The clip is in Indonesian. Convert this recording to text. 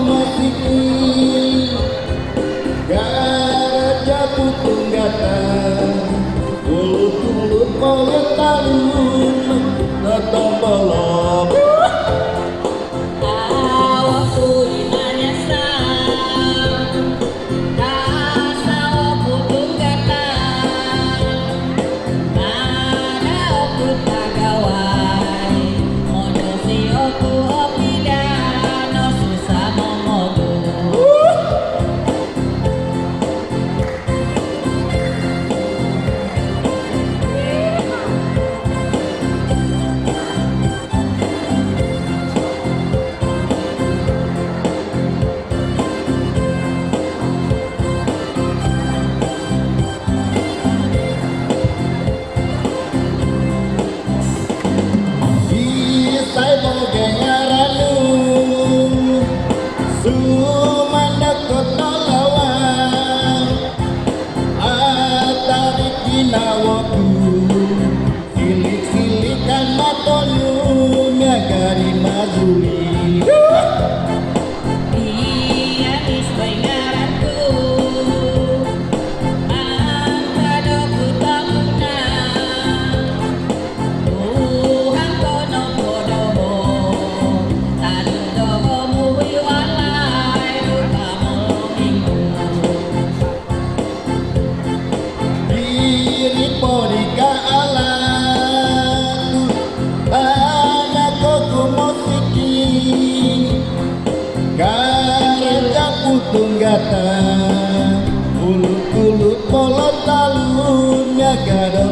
masiki garaja putunggatan ulut-ulut koyok talun ketombolok silik-silikan matonu miagari mazuli Iyanis bainaranku angkado kutamuna Tuhan kono podoho tadu doho muwi walai kamu minggu diri podika alatu anak koko musiki garaja putunggatan ulut-ulut polot talun nyagado